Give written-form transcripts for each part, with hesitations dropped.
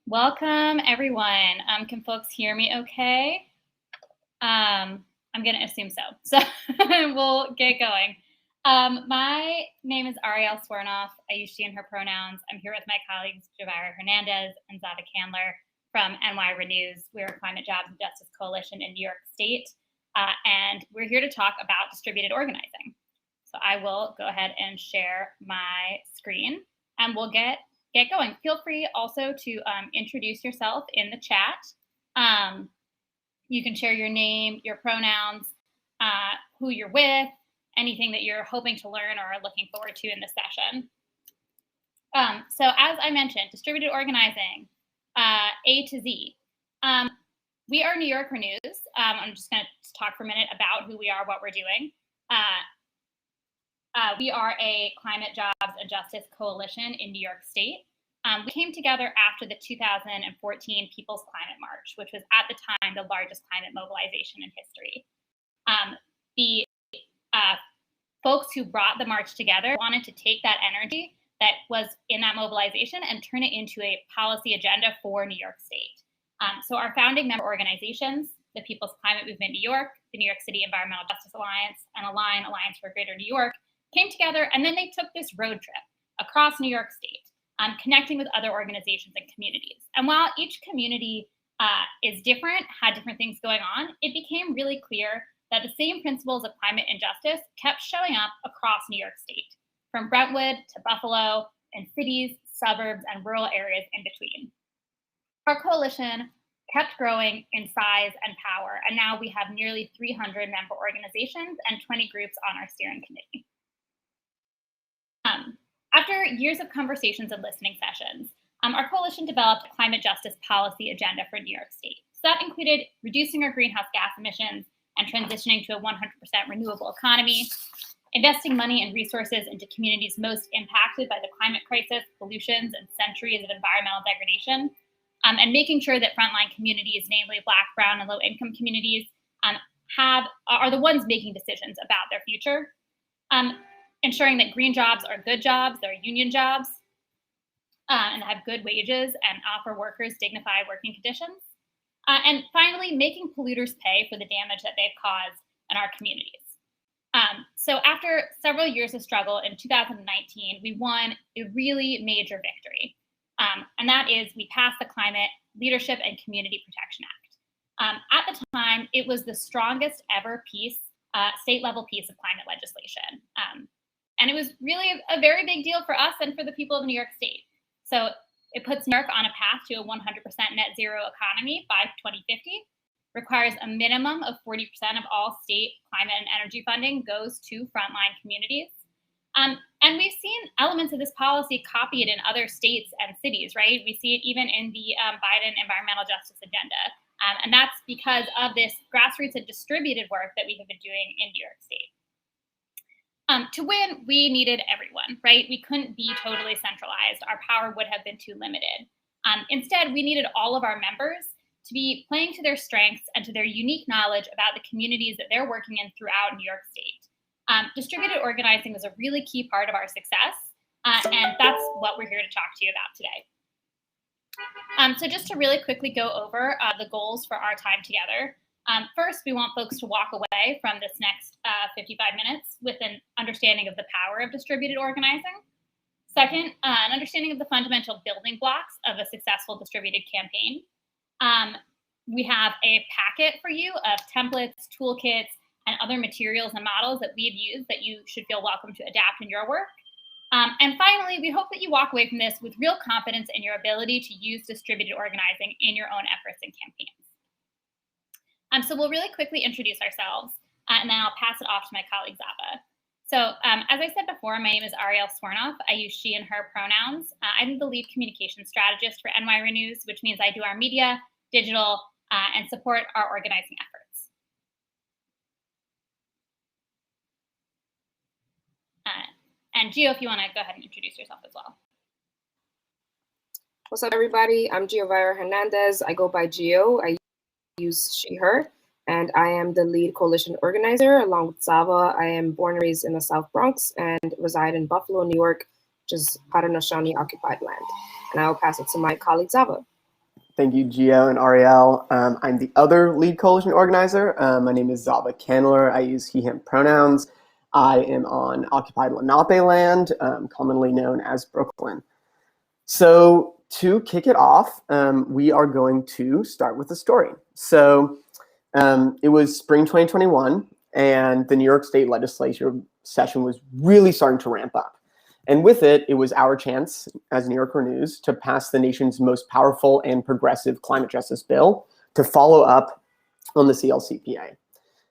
Welcome, everyone. Can folks hear me okay? I'm going to assume so. So we'll get going. My name is Ariel Swarnoff. I use she and her pronouns. I'm here with my colleagues, Javira Hernandez and Zava Candler from NY Renews. We're a Climate Jobs and Justice Coalition in New York State. And we're here to talk about distributed organizing. So I will go ahead and share my screen and we'll get going. Feel free also to introduce yourself in the chat. You can share your name, your pronouns, who you're with, anything that you're hoping to learn or are looking forward to in this session. So as I mentioned, distributed organizing, A to Z. We are New York Renews. I'm just going to talk for a minute about who we are, what we're doing. We are a climate jobs and justice coalition in New York State. We came together after the 2014 People's Climate March, which was at the time the largest climate mobilization in history. The folks who brought the march together wanted to take that energy that was in that mobilization and turn it into a policy agenda for New York State. So our founding member organizations, the People's Climate Movement New York, the New York City Environmental Justice Alliance, and Alliance for Greater New York, came together, and then they took this road trip across New York State, connecting with other organizations and communities. And while each community is different, had different things going on, it became really clear that the same principles of climate injustice kept showing up across New York State, from Brentwood to Buffalo, and cities, suburbs, and rural areas in between. Our coalition kept growing in size and power, and now we have nearly 300 member organizations and 20 groups on our steering committee. After years of conversations and listening sessions, our coalition developed a climate justice policy agenda for New York State. So that included reducing our greenhouse gas emissions and transitioning to a 100% renewable economy, investing money and resources into communities most impacted by the climate crisis, pollutions, and centuries of environmental degradation, and making sure that frontline communities, namely Black, Brown, and low-income communities, are the ones making decisions about their future. Ensuring that green jobs are good jobs, they're union jobs, and have good wages and offer workers dignified working conditions. And finally, making polluters pay for the damage that they've caused in our communities. So after several years of struggle in 2019, we won a really major victory. And that is we passed the Climate Leadership and Community Protection Act. At the time, it was the strongest ever state level piece of climate legislation. And it was really a very big deal for us and for the people of New York State. So it puts New York on a path to a 100% net zero economy by 2050, requires a minimum of 40% of all state climate and energy funding goes to frontline communities. And we've seen elements of this policy copied in other states and cities, right? We see it even in the Biden environmental justice agenda. And that's because of this grassroots and distributed work that we have been doing in New York State. To win, we needed everyone, right? We couldn't be totally centralized. Our power would have been too limited. Instead, we needed all of our members to be playing to their strengths and to their unique knowledge about the communities that they're working in throughout New York State. Distributed organizing was a really key part of our success, and that's what we're here to talk to you about today. So just to really quickly go over the goals for our time together. First, we want folks to walk away from this next 55 minutes with an understanding of the power of distributed organizing. Second, an understanding of the fundamental building blocks of a successful distributed campaign. We have a packet for you of templates, toolkits, and other materials and models that we've used that you should feel welcome to adapt in your work. And finally, we hope that you walk away from this with real confidence in your ability to use distributed organizing in your own efforts and campaigns. So we'll really quickly introduce ourselves, and then I'll pass it off to my colleague Zava. So as I said before, my name is Ariel Swarnoff. I use she and her pronouns. I'm the lead communication strategist for NY Renews, which means I do our media, digital, and support our organizing efforts. And Gio, if you want to go ahead and introduce yourself as well. What's up, everybody? I'm Javira Hernandez. I go by Gio. I use she, her, and I am the lead coalition organizer along with Zava. I am born and raised in the South Bronx and reside in Buffalo, New York, which is Haudenosaunee occupied land. And I will pass it to my colleague Zava. Thank you, Gio and Ariel. I'm the other lead coalition organizer. My name is Zava Candler. I use he, him pronouns. I am on occupied Lenape land, commonly known as Brooklyn. So to kick it off, we are going to start with a story. So it was spring 2021, and the New York State legislature session was really starting to ramp up. And with it, it was our chance as New Yorker News to pass the nation's most powerful and progressive climate justice bill to follow up on the CLCPA.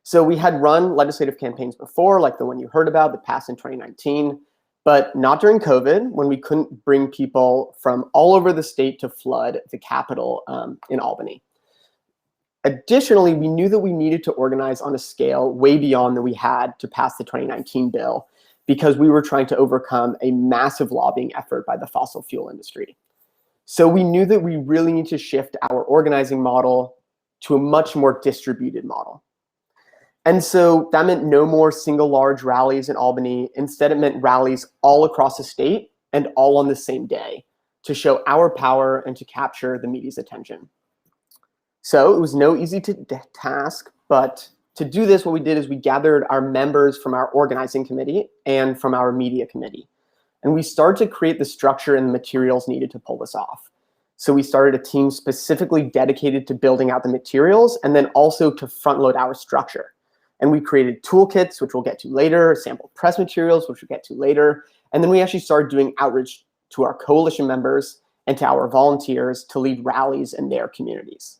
So we had run legislative campaigns before, like the one you heard about that passed in 2019, but not during COVID, when we couldn't bring people from all over the state to flood the Capitol in Albany. Additionally, we knew that we needed to organize on a scale way beyond that we had to pass the 2019 bill, because we were trying to overcome a massive lobbying effort by the fossil fuel industry. So we knew that we really need to shift our organizing model to a much more distributed model. And so that meant no more single large rallies in Albany. Instead, it meant rallies all across the state and all on the same day to show our power and to capture the media's attention. So it was no easy task, but to do this, what we did is we gathered our members from our organizing committee and from our media committee. And we started to create the structure and the materials needed to pull this off. So we started a team specifically dedicated to building out the materials and then also to front load our structure. And we created toolkits, which we'll get to later, sample press materials, which we'll get to later. And then we actually started doing outreach to our coalition members and to our volunteers to lead rallies in their communities.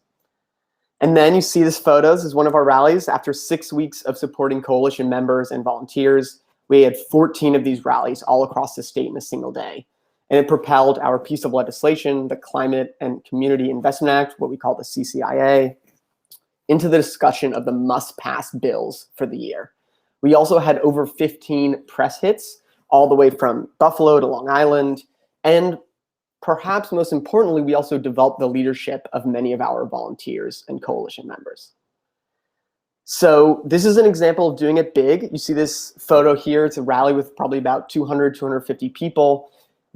And then you see this photo. This is one of our rallies. After 6 weeks of supporting coalition members and volunteers, we had 14 of these rallies all across the state in a single day. And it propelled our piece of legislation, the Climate and Community Investment Act, what we call the CCIA, into the discussion of the must-pass bills for the year. We also had over 15 press hits, all the way from Buffalo to Long Island, and perhaps most importantly, we also developed the leadership of many of our volunteers and coalition members. So this is an example of doing it big. You see this photo here. It's a rally with probably about 200, 250 people.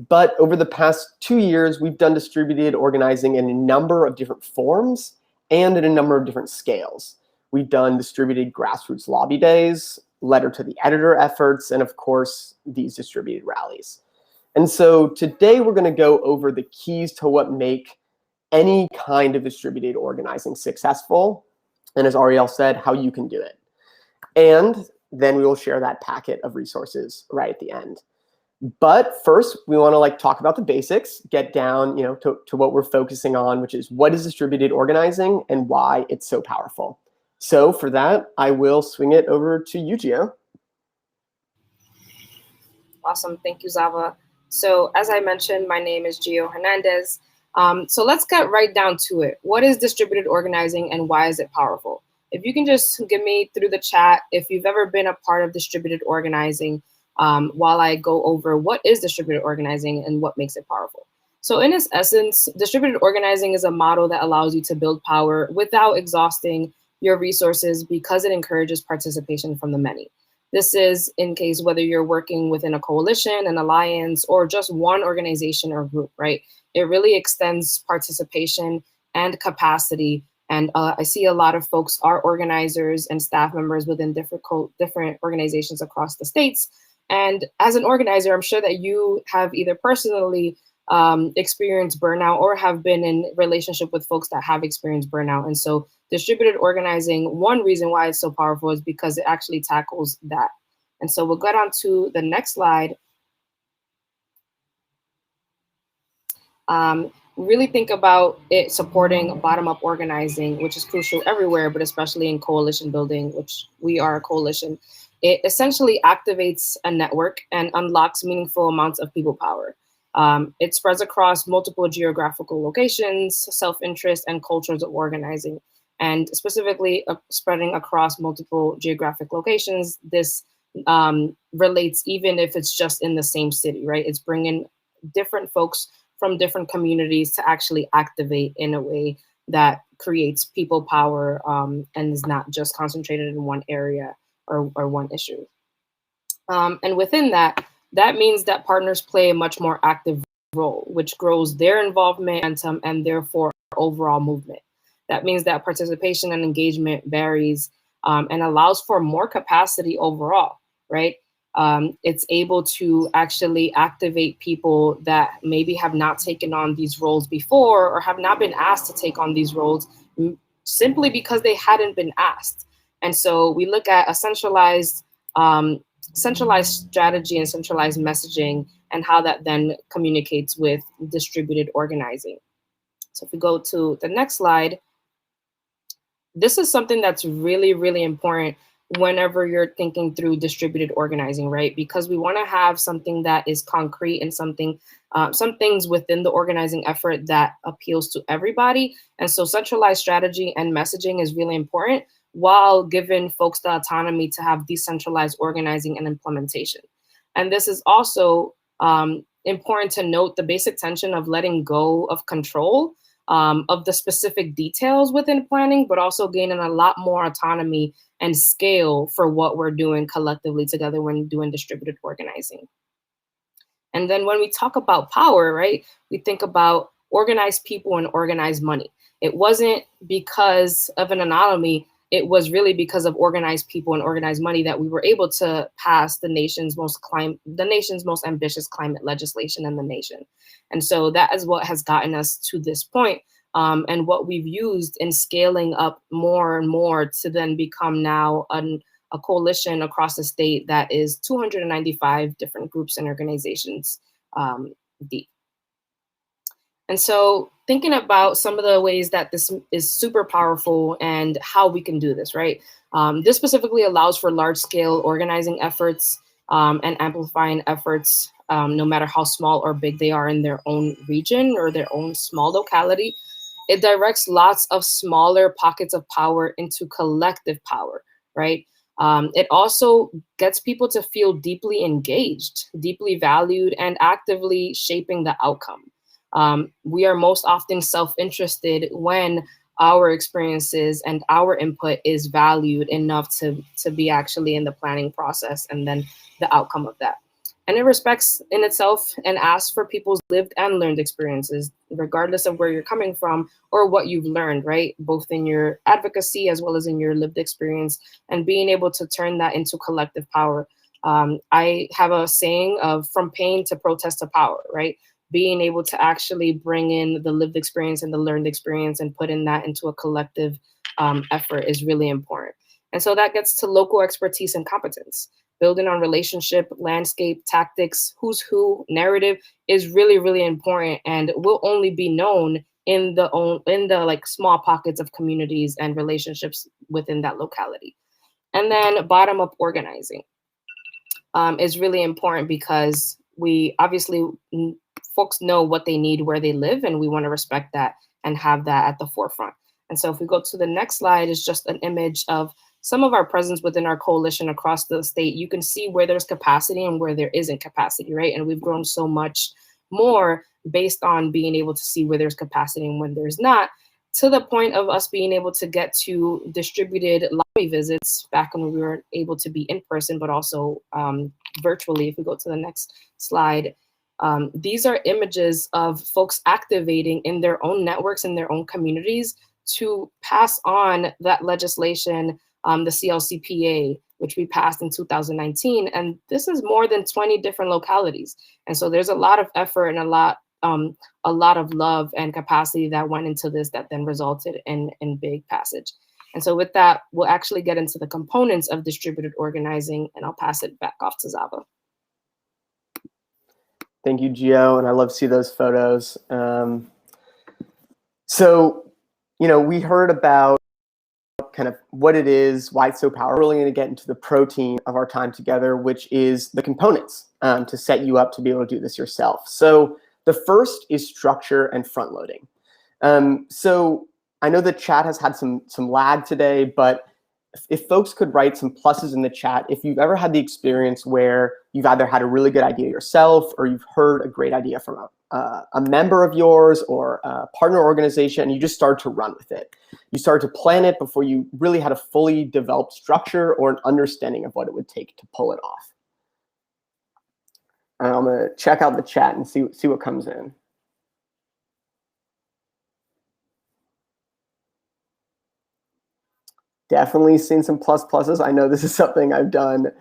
But over the past 2 years, we've done distributed organizing in a number of different forms and in a number of different scales. We've done distributed grassroots lobby days, letter to the editor efforts, and of course, these distributed rallies. And so today we're going to go over the keys to what make any kind of distributed organizing successful. And as Ariel said, how you can do it. And then we will share that packet of resources right at the end. But first, we want to talk about the basics, get down to what we're focusing on, which is what is distributed organizing and why it's so powerful. So for that, I will swing it over to you, Gio. Awesome. Thank you, Zava. So as I mentioned, my name is Gio Hernandez. So let's get right down to it. What is distributed organizing and why is it powerful? If you can just give me through the chat, if you've ever been a part of distributed organizing, while I go over what is distributed organizing and what makes it powerful. So in its essence, distributed organizing is a model that allows you to build power without exhausting your resources because it encourages participation from the many. This is in case whether you're working within a coalition, an alliance, or just one organization or group, right? It really extends participation and capacity. And I see a lot of folks are organizers and staff members within different organizations across the states. And as an organizer, I'm sure that you have either personally experienced burnout or have been in relationship with folks that have experienced burnout. And so distributed organizing, one reason why it's so powerful is because it actually tackles that. And so we'll get on to the next slide. Really think about it supporting bottom-up organizing, which is crucial everywhere, but especially in coalition building, which we are a coalition. It essentially activates a network and unlocks meaningful amounts of people power. It spreads across multiple geographical locations, self-interest, and cultures of organizing. And specifically spreading across multiple geographic locations, this relates even if it's just in the same city, right? It's bringing different folks from different communities to actually activate in a way that creates people power and is not just concentrated in one area or one issue. And within that, that means that partners play a much more active role, which grows their involvement and therefore overall movement. That means that participation and engagement varies and allows for more capacity overall, right? It's able to actually activate people that maybe have not taken on these roles before or have not been asked to take on these roles simply because they hadn't been asked. And so we look at a centralized strategy and centralized messaging and how that then communicates with distributed organizing. So if we go to the next slide, this is something that's really, really important whenever you're thinking through distributed organizing, right? Because we want to have something that is concrete and some things within the organizing effort that appeals to everybody. And so centralized strategy and messaging is really important while giving folks the autonomy to have decentralized organizing and implementation. And this is also important to note the basic tension of letting go of control of the specific details within planning, but also gaining a lot more autonomy and scale for what we're doing collectively together when doing distributed organizing. And then when we talk about power, right, we think about organized people and organized money. It wasn't because of an anomaly. It was really because of organized people and organized money that we were able to pass the nation's most ambitious climate legislation in the nation. And so that is what has gotten us to this point, and what we've used in scaling up more and more to then become now a coalition across the state that is 295 different groups and organizations deep. And so thinking about some of the ways that this is super powerful and how we can do this, right? This specifically allows for large scale organizing efforts and amplifying efforts, no matter how small or big they are in their own region or their own small locality. It directs lots of smaller pockets of power into collective power, right? It also gets people to feel deeply engaged, deeply valued, and actively shaping the outcome. We are most often self-interested when our experiences and our input is valued enough to be actually in the planning process and then the outcome of that. And it respects in itself and asks for people's lived and learned experiences, regardless of where you're coming from or what you've learned, right? Both in your advocacy as well as in your lived experience, and being able to turn that into collective power. I have a saying of from pain to protest to power, right? Being able to actually bring in the lived experience and the learned experience and putting that into a collective effort is really important. And so that gets to local expertise and competence. Building on relationship, landscape, tactics, who's who, narrative is really, really important and will only be known in the like small pockets of communities and relationships within that locality. And then bottom up organizing is really important because we obviously folks know what they need where they live, and we want to respect that and have that at the forefront. And so if we go to the next slide, is just an image of some of our presence within our coalition across the state. You can see where there's capacity and where there isn't capacity, right? And we've grown so much more based on being able to see where there's capacity and when there's not, to the point of us being able to get to distributed lobby visits back when we were able to be in person, but also virtually. If we go to the next slide, these are images of folks activating in their own networks, in their own communities, to pass on that legislation, the CLCPA, which we passed in 2019. And this is more than 20 different localities. And so there's a lot of effort and a lot of love and capacity that went into this that then resulted in big passage. And so with that, we'll actually get into the components of distributed organizing, and I'll pass it back off to Zava. Thank you, Gio, and I love to see those photos. So, we heard about kind of what it is, why it's so powerful. We're really going to get into the protein of our time together, which is the components to set you up to be able to do this yourself. So the first is structure and front loading. So I know the chat has had some lag today, but if folks could write some pluses in the chat, if you've ever had the experience where you've either had a really good idea yourself or you've heard a great idea from a member of yours or a partner organization, and you just started to run with it. You started to plan it before you really had a fully developed structure or an understanding of what it would take to pull it off. And I'm going to check out the chat and see what comes in. Definitely seen some pluses. I know this is something I've done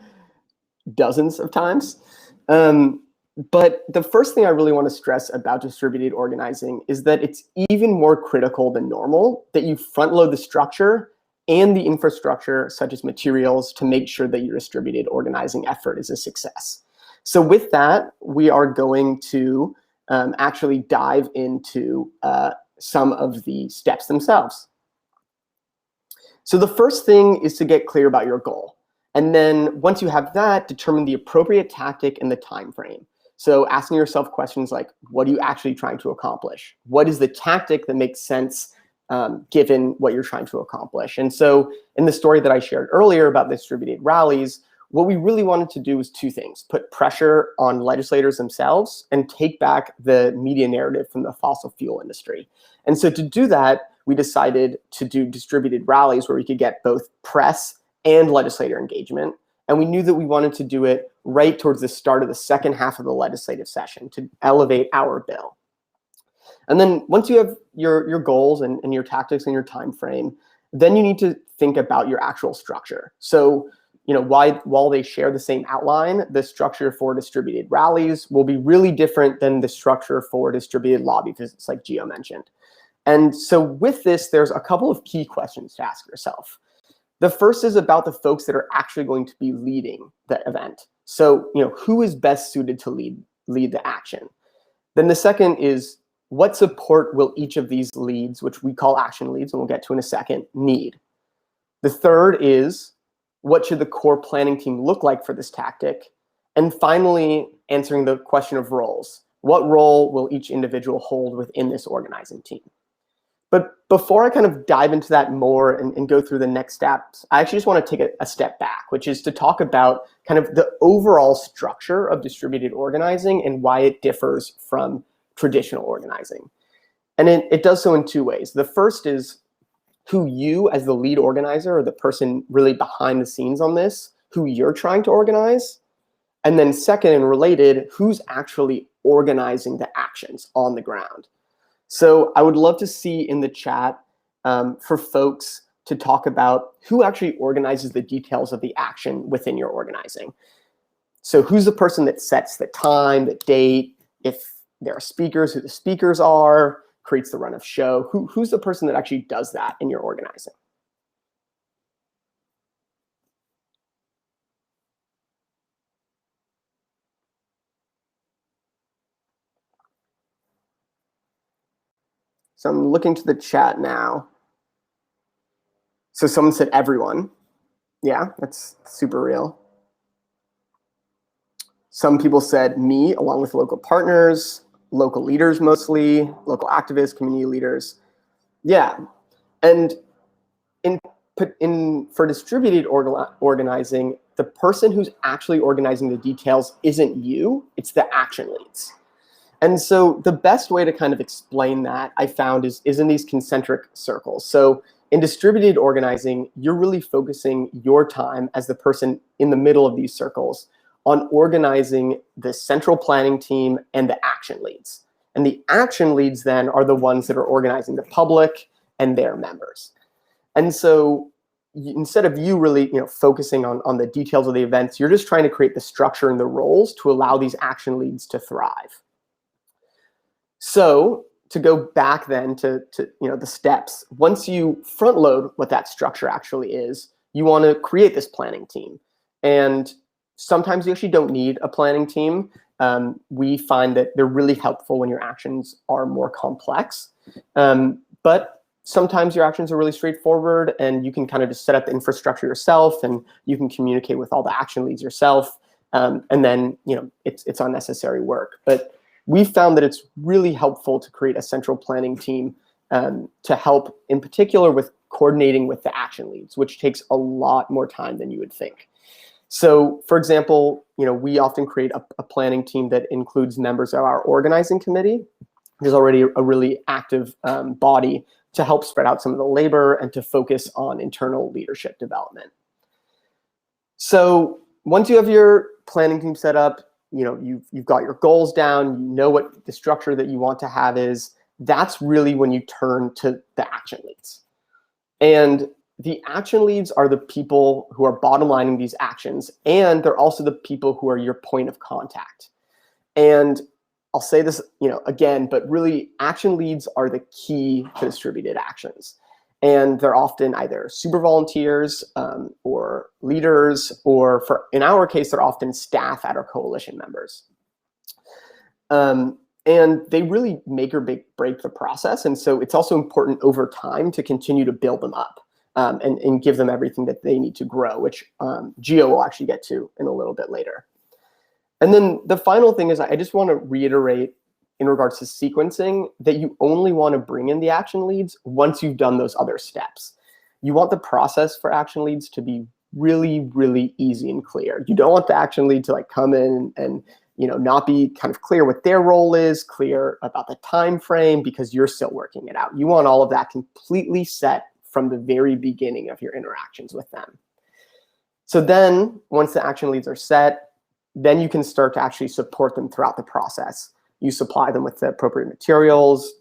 dozens of times. But the first thing I really want to stress about distributed organizing is that it's even more critical than normal that you front load the structure and the infrastructure, such as materials, to make sure that your distributed organizing effort is a success. So with that, we are going to actually dive into some of the steps themselves. So the first thing is to get clear about your goal. And then once you have that, determine the appropriate tactic and the time frame. So asking yourself questions like, what are you actually trying to accomplish? What is the tactic that makes sense given what you're trying to accomplish? And so in the story that I shared earlier about distributed rallies, what we really wanted to do was two things: put pressure on legislators themselves and take back the media narrative from the fossil fuel industry. And so to do that, we decided to do distributed rallies where we could get both press and legislator engagement. And we knew that we wanted to do it right towards the start of the second half of the legislative session to elevate our bill. And then once you have your goals and your tactics and your time frame, then you need to think about your actual structure. So, while they share the same outline, the structure for distributed rallies will be really different than the structure for distributed lobby visits, like Gio mentioned. And so with this, there's a couple of key questions to ask yourself. The first is about the folks that are actually going to be leading the event. So, who is best suited to lead the action? Then the second is, what support will each of these leads, which we call action leads, and we'll get to in a second, need? The third is, what should the core planning team look like for this tactic? And finally, answering the question of roles. What role will each individual hold within this organizing team? But before I kind of dive into that more and go through the next steps, I actually just want to take a step back, which is to talk about kind of the overall structure of distributed organizing and why it differs from traditional organizing. And it does so in two ways. The first is who you, as the lead organizer or the person really behind the scenes on this, who you're trying to organize. And then second and related, who's actually organizing the actions on the ground. So I would love to see in the chat for folks to talk about who actually organizes the details of the action within your organizing. So who's the person that sets the time, the date, if there are speakers, who the speakers are, creates the run of show, who's the person that actually does that in your organizing? So I'm looking to the chat now. So someone said everyone. Yeah, that's super real. Some people said me, along with local partners, local leaders mostly, local activists, community leaders. Yeah, and for distributed organizing, the person who's actually organizing the details isn't you, it's the action leads. And so the best way to kind of explain that, I found, is in these concentric circles. So in distributed organizing, you're really focusing your time as the person in the middle of these circles on organizing the central planning team and the action leads. And the action leads then are the ones that are organizing the public and their members. And so instead of you really focusing on the details of the events, you're just trying to create the structure and the roles to allow these action leads to thrive. So to go back then to the steps, once you front load what that structure actually is, you want to create this planning team. And sometimes you actually don't need a planning team. We find that they're really helpful when your actions are more complex. But sometimes your actions are really straightforward and you can kind of just set up the infrastructure yourself and you can communicate with all the action leads yourself. And then it's unnecessary work. But we found that it's really helpful to create a central planning team to help, in particular, with coordinating with the action leads, which takes a lot more time than you would think. So, for example, we often create a planning team that includes members of our organizing committee. There's already a really active body to help spread out some of the labor and to focus on internal leadership development. So once you have your planning team set up, you've got your goals down, you know what the structure that you want to have is, that's really when you turn to the action leads. And the action leads are the people who are bottom lining these actions, and they're also the people who are your point of contact. And I'll say this, again, but really action leads are the key to distributed actions. And they're often either super volunteers or leaders, or in our case, they're often staff at our coalition members. And they really make or break the process. And so it's also important over time to continue to build them up and give them everything that they need to grow, which Gio will actually get to in a little bit later. And then the final thing is I just want to reiterate in regards to sequencing that you only want to bring in the action leads once you've done those other steps. You want the process for action leads to be really, really easy and clear. You don't want the action lead to like come in and not be kind of clear what their role is, clear about the time frame, because you're still working it out. You want all of that completely set from the very beginning of your interactions with them. So then once the action leads are set, then you can start to actually support them throughout the process. You supply them with the appropriate materials,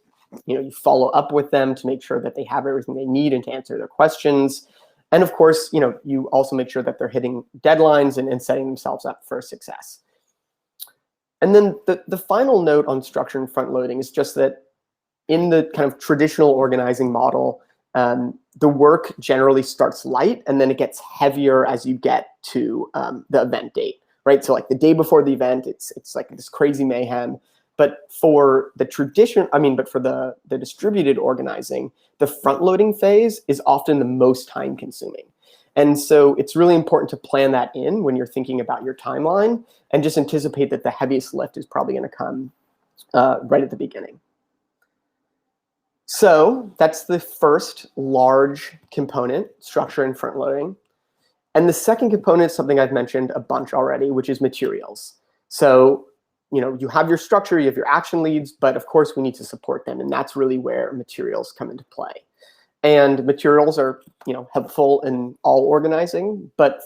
you follow up with them to make sure that they have everything they need and to answer their questions. And of course, you also make sure that they're hitting deadlines and setting themselves up for success. And then the final note on structure and front loading is just that in the kind of traditional organizing model, the work generally starts light and then it gets heavier as you get to the event date, right? So like the day before the event, it's like this crazy mayhem. But for the the distributed organizing, the front loading phase is often the most time consuming. And so it's really important to plan that in when you're thinking about your timeline and just anticipate that the heaviest lift is probably going to come right at the beginning. So that's the first large component, structure and front loading. And the second component is something I've mentioned a bunch already, which is materials. So you have your structure, you have your action leads, but of course we need to support them. And that's really where materials come into play. And materials are, helpful in all organizing, but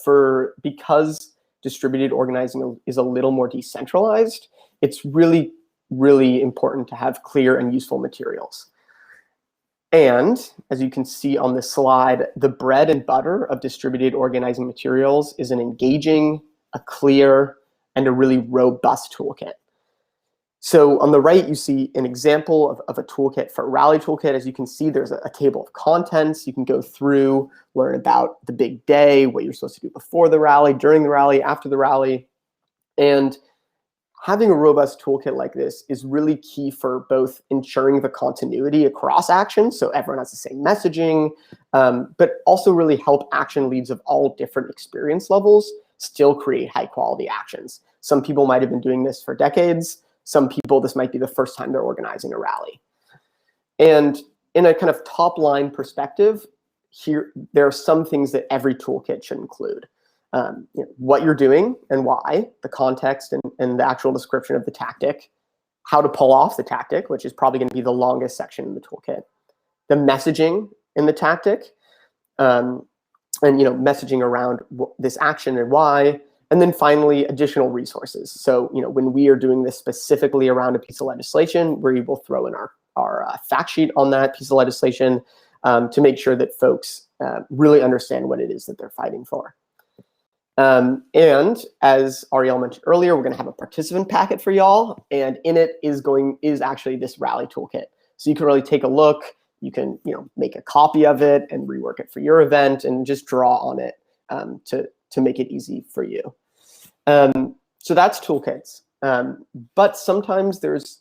because distributed organizing is a little more decentralized, it's really, really important to have clear and useful materials. And as you can see on this slide, the bread and butter of distributed organizing materials is an engaging, a clear, and a really robust toolkit. So on the right, you see an example of a toolkit for a rally toolkit. As you can see, there's a table of contents. You can go through, learn about the big day, what you're supposed to do before the rally, during the rally, after the rally. And having a robust toolkit like this is really key for both ensuring the continuity across actions, so everyone has the same messaging, but also really help action leads of all different experience levels still create high quality actions. Some people might have been doing this for decades. Some people, this might be the first time they're organizing a rally. And in a kind of top line perspective, here there are some things that every toolkit should include. What you're doing and why, the context and the actual description of the tactic, how to pull off the tactic, which is probably going to be the longest section in the toolkit, the messaging in the tactic, and messaging around this action and why, and then finally additional resources. So when we are doing this specifically around a piece of legislation, we will throw in our fact sheet on that piece of legislation to make sure that folks really understand what it is that they're fighting for. And as Ariel mentioned earlier, we're going to have a participant packet for y'all, and in it is actually this rally toolkit. So you can really take a look. You can make a copy of it and rework it for your event, and just draw on it to make it easy for you. So that's toolkits. But sometimes there's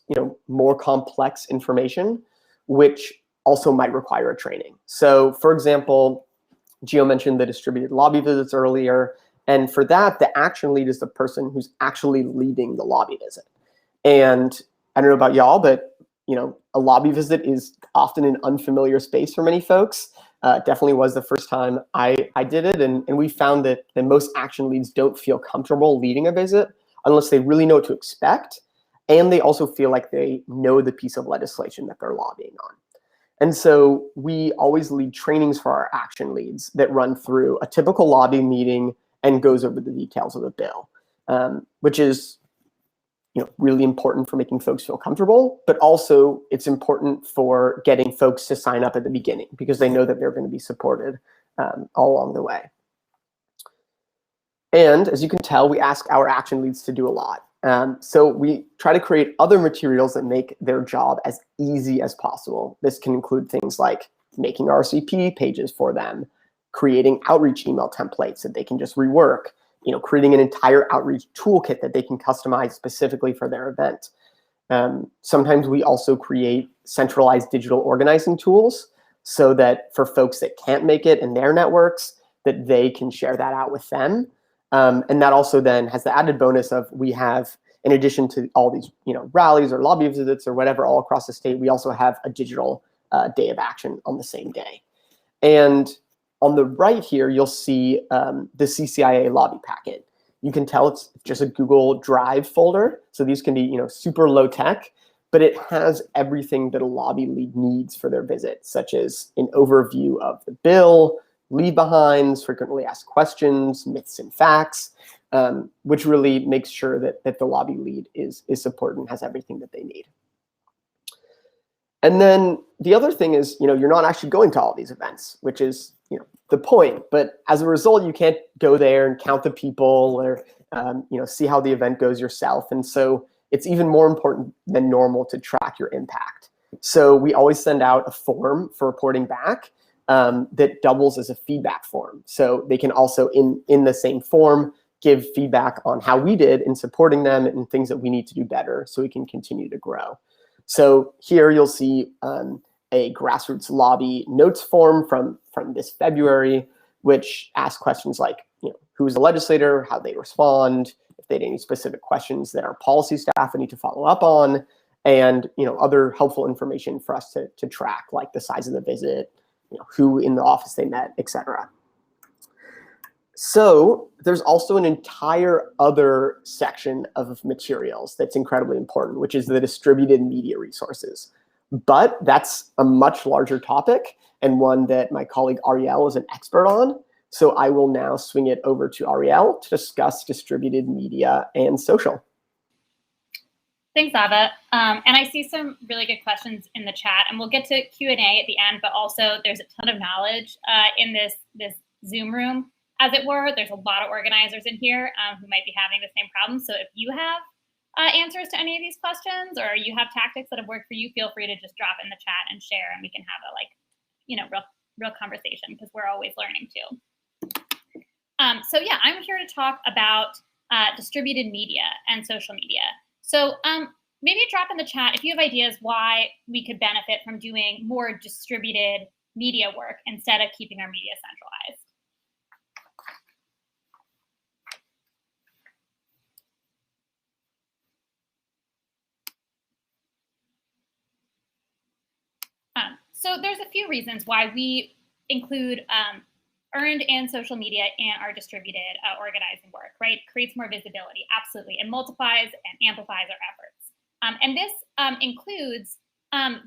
more complex information, which also might require a training. So for example, Gio mentioned the distributed lobby visits earlier. And for that, the action lead is the person who's actually leading the lobby visit. And I don't know about y'all, but a lobby visit is often an unfamiliar space for many folks. Definitely was the first time I did it. And we found that most action leads don't feel comfortable leading a visit unless they really know what to expect. And they also feel like they know the piece of legislation that they're lobbying on. And so we always lead trainings for our action leads that run through a typical lobby meeting and goes over the details of the bill, which is really important for making folks feel comfortable, but also it's important for getting folks to sign up at the beginning because they know that they're going to be supported all along the way. And as you can tell, we ask our action leads to do a lot. So we try to create other materials that make their job as easy as possible. This can include things like making RCP pages for them, creating outreach email templates that they can just rework, creating an entire outreach toolkit that they can customize specifically for their event. Sometimes we also create centralized digital organizing tools so that for folks that can't make it in their networks, that they can share that out with them. And that also then has the added bonus of we have, in addition to all these rallies or lobby visits or whatever all across the state, we also have a digital day of action on the same day. And on the right here, you'll see the CCIA lobby packet. You can tell it's just a Google Drive folder. So these can be super low tech, but it has everything that a lobby lead needs for their visit, such as an overview of the bill, leave behinds, frequently asked questions, myths and facts, which really makes sure that the lobby lead is supported and has everything that they need. And then the other thing is, you're not actually going to all these events, which is the point. But as a result, you can't go there and count the people or see how the event goes yourself. And so it's even more important than normal to track your impact. So we always send out a form for reporting back that doubles as a feedback form. So they can also, in the same form, give feedback on how we did in supporting them and things that we need to do better so we can continue to grow. So here you'll see a Grassroots lobby notes form from this February, which asks questions like, who is the legislator, how they respond, if they had any specific questions that our policy staff would need to follow up on, and other helpful information for us to track, like the size of the visit, who in the office they met, etc. So there's also an entire other section of materials that's incredibly important, which is the distributed media resources. But that's a much larger topic and one that my colleague Ariel is an expert on. So I will now swing it over to Ariel to discuss distributed media and social. Thanks, Ava. And I see some really good questions in the chat, and we'll get to Q&A at the end, but also there's a ton of knowledge in this Zoom room, as it were. There's a lot of organizers in here who might be having the same problem. So if you have answers to any of these questions or you have tactics that have worked for you, feel free to just drop in the chat and share, and we can have a real conversation because we're always learning too. So yeah, I'm here to talk about distributed media and social media. So maybe drop in the chat if you have ideas why we could benefit from doing more distributed media work instead of keeping our media centralized. So there's a few reasons why we include earned and social media in our distributed organizing work, right? Creates more visibility, absolutely. It multiplies and amplifies our efforts. And this includes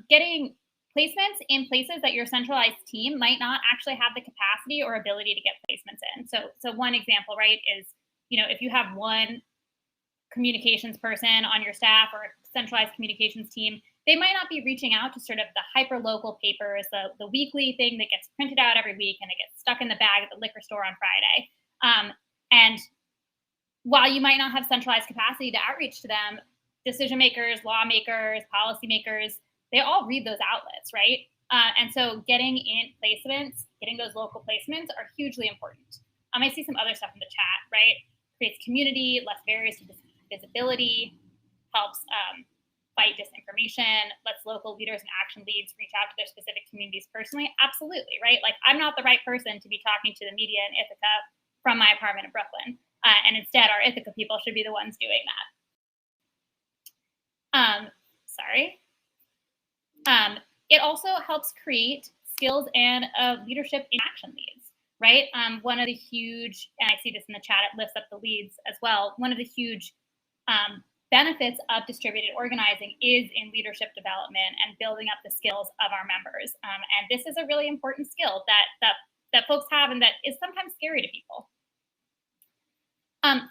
getting placements in places that your centralized team might not actually have the capacity or ability to get placements in. So one example, right, is, if you have one communications person on your staff or a centralized communications team, they might not be reaching out to sort of the hyper-local papers, the weekly thing that gets printed out every week and it gets stuck in the bag at the liquor store on Friday. And while you might not have centralized capacity to outreach to them, decision makers, lawmakers, policymakers, they all read those outlets, right? And so getting in placements, getting those local placements are hugely important. I see some other stuff in the chat, right? Creates community, less barriers to visibility, helps fight disinformation, lets local leaders and action leads reach out to their specific communities personally. Absolutely, right? Like, I'm not the right person to be talking to the media in Ithaca from my apartment in Brooklyn. And instead, our Ithaca people should be the ones doing that. It also helps create skills and leadership in action leads, right? One of the huge, and I see this in the chat, it lifts up the leads as well. One of the huge benefits of distributed organizing is in leadership development and building up the skills of our members. And this is a really important skill that folks have and that is sometimes scary to people.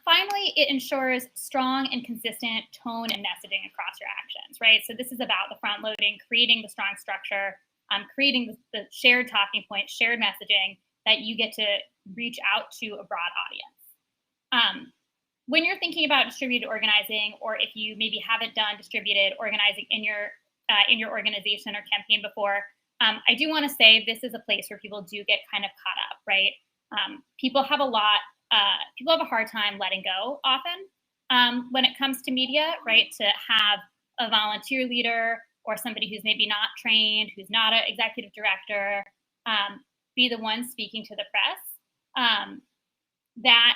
Finally, it ensures strong and consistent tone and messaging across your actions, right? So this is about the front loading, creating the strong structure, creating the shared talking points, shared messaging that you get to reach out to a broad audience. When you're thinking about distributed organizing, or if you maybe haven't done distributed organizing in your organization or campaign before, I do want to say this is a place where people do get kind of caught up, right? People have a hard time letting go often when it comes to media, right? To have a volunteer leader or somebody who's maybe not trained, who's not an executive director, be the one speaking to the press. That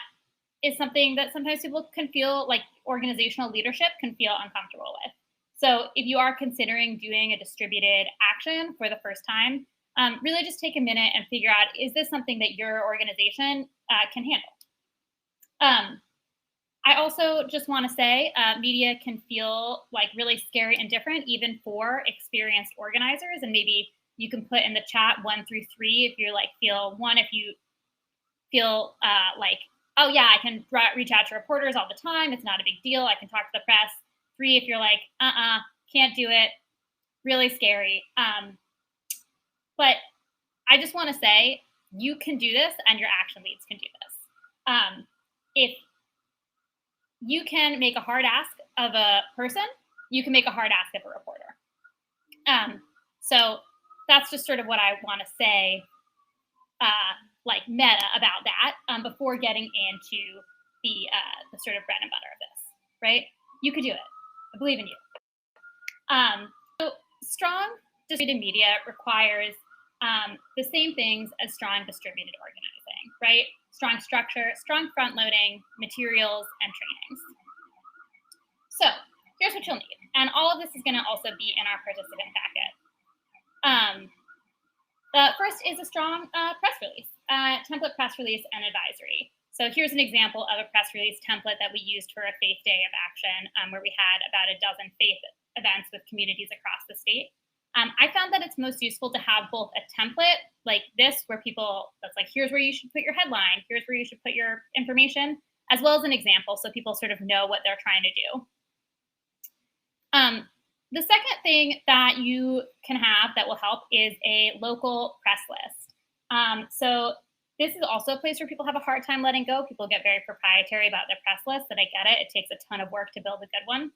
is something that sometimes people can feel like organizational leadership can feel uncomfortable with. So if you are considering doing a distributed action for the first time, really just take a minute and figure out, is this something that your organization can handle? I also just want to say media can feel like really scary and different, even for experienced organizers. And maybe you can put in the chat 1 through 3 if you're like, if you feel like, oh yeah, I can reach out to reporters all the time. It's not a big deal. I can talk to the press. 3, if you're like, can't do it. Really scary. But I just want to say, you can do this and your action leads can do this. If you can make a hard ask of a person, you can make a hard ask of a reporter. So that's just sort of what I want to say, like meta about that, before getting into the sort of bread and butter of this, right? You could do it. I believe in you. So strong distributed media requires the same things as strong distributed organizing, right? Strong structure, strong front loading, materials, and trainings. So here's what you'll need. And all of this is going to also be in our participant packet. First is a strong press release, template press release and advisory. So here's an example of a press release template that we used for a Faith Day of Action, where we had about a dozen faith events with communities across the state. I found that it's most useful to have both a template like this, where that's like, here's where you should put your headline, here's where you should put your information, as well as an example, so people sort of know what they're trying to do. The second thing that you can have that will help is a local press list. So this is also a place where people have a hard time letting go. People get very proprietary about their press list, and I get it. It takes a ton of work to build a good one.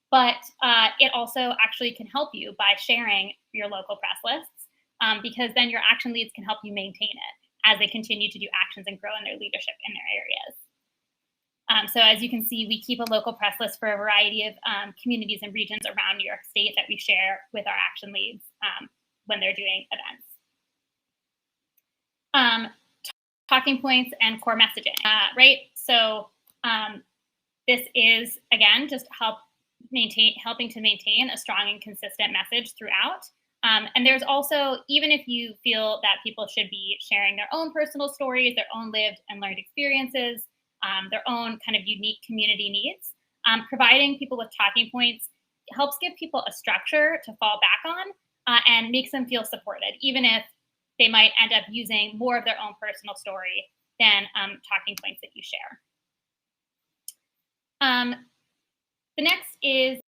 But it also actually can help you by sharing your local press lists, because then your action leads can help you maintain it as they continue to do actions and grow in their leadership in their areas. So as you can see, we keep a local press list for a variety of communities and regions around New York State that we share with our action leads when they're doing events. Talking points and core messaging, right? So this is, again, just helping to maintain a strong and consistent message throughout. And there's also, even if you feel that people should be sharing their own personal stories, their own lived and learned experiences, their own kind of unique community needs, providing people with talking points helps give people a structure to fall back on and makes them feel supported, even if they might end up using more of their own personal story than talking points that you share. The next is